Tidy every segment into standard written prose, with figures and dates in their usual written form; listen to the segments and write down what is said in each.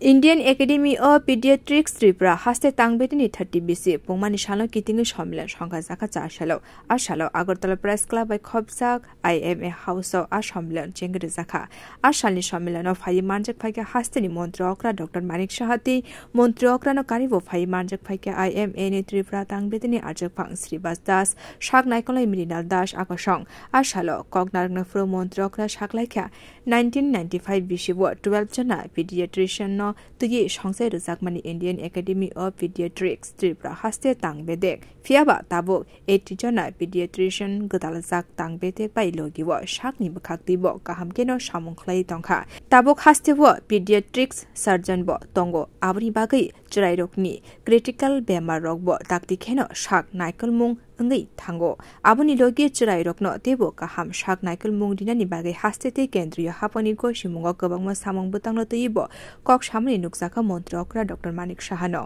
Indian Academy of Pediatrics Tripura haste tangbetini 30 BC pongmani shalo kitingi সম্মেলন সংখ্যা জাকা 4 সালো আর সালো আগরতলা প্রেস ক্লাব বাই খবজাক IMA হাউস আর সম্মেলন চেঙ্গরে জাকা আর সালনি সম্মেলন ফাই মানজাক ফাইকে হাস্তেনি মন্ত্রী অকরা ডক্টর মানিক সাহাতি মন্ত্রী অকরানো কারিবো ফাই মানজাক ফাইকে IMA নি ত্রিপুরা তাংবেতনি আজক ফাং শ্রীবাস দাস শাক নাইকলাই মৃণাল দাস আকসং আর সালো কগনারগনা ফ্রো মন্ত্রী অকরা শাকলাইখা 1995 BC 12 জনা pediatrician তুই সংসাই রুজাকমানি Indian academy of paediatrics Tripura হাস্তে তাংবেদেক ফিয়াবা তাবুক 80 জনা পিডিয়াট্রিশিয়ান গদালজাক তাংবেদেক বাই লগিব শাকনি বখাকতিব কাহামকেনো সামুখলাই তংখা তাবুক হাস্তেব পিডিয়াট্রিক্স সার্জন ব তঙ্গ আবনি বাগৈ চুরাইরকনি ক্রিটিক্যাল বেমার রগব তাকতিখেনো শাক নাইকলমুং ngai thango aboni logi churai rokno tebo kaham shak naikul mung dinani bagai hastete kendriya hapani ko shimungo gobangma samong butanglo teibo kok samni nuksaka মন্ত্রী অকরা ডক্টর মানিক সাহানো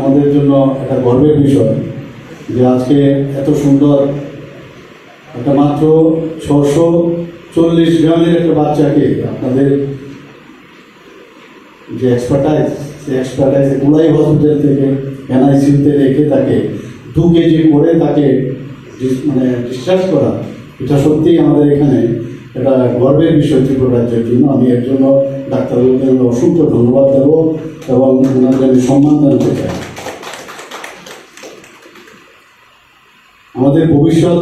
আমাদের জন্য একটা গর্বের বিষয় যে আজকে এত সুন্দর একটা মাত্র 640 গ্রামের একটা বাচ্চাকে আপনাদের যে এক্সপার্টাইজ গুলাই হসপিটাল থেকে এনআইসিউতে রেখে তাকে 2 কেজি করে তাকে মানে ডিসচার্জ করা এটা সত্যিই আমাদের এখানে এটা গর্বের বিষয় ত্রিপুরা রাজ্যের জন্য আমি এর জন্য ডাক্তারবাবুদের অসংখ্য ধন্যবাদ দেবো এবং ওনাদের সম্মান জানাতে চাই আমাদের ভবিষ্যৎ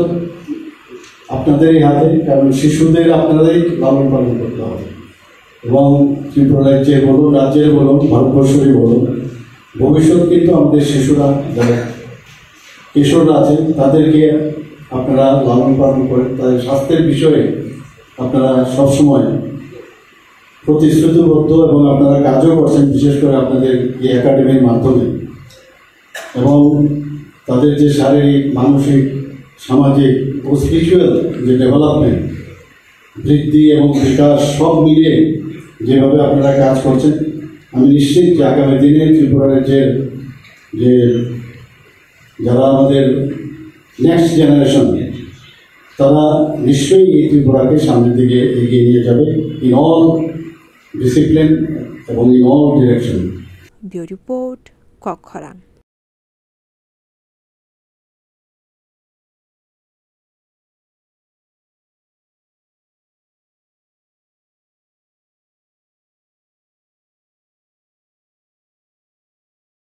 আপনাদেরই হাতে কারণ শিশুদের আপনারাই লালন পালন করতে হবে এবং ত্রিপুরা রাজ্যের বলুন রাজ্যের বলুন ভারতবর্ষেরই বলুন ভবিষ্যৎ কিন্তু আমাদের শিশুরা যারা কিশোররা আছেন তাদেরকে আপনারা লালন পালন করেন তাদের স্বাস্থ্যের বিষয়ে আপনারা সবসময় প্রতিশ্রুতিবদ্ধ এবং আপনারা কাজও করছেন বিশেষ করে আপনাদের এই একাডেমির মাধ্যমে এবং তাদের যে শারীরিক মানসিক সামাজিক ও স্পিরিচুয়াল যে ডেভেলপমেন্ট বৃদ্ধি এবং বিকাশ সব মিলিয়ে যেভাবে আপনারা কাজ করছেন আমি নিশ্চিত যে আগামী দিনে ত্রিপুরা রাজ্যের যে যারা আমাদের নেক্সট জেনারেশন তারা নিশ্চয়ই এই ত্রিপুরাকে সামনের দিকে এগিয়ে নিয়ে যাবে ইন অল ডিসিপ্লিন এবং in all direction bureau report কক্ষরাং।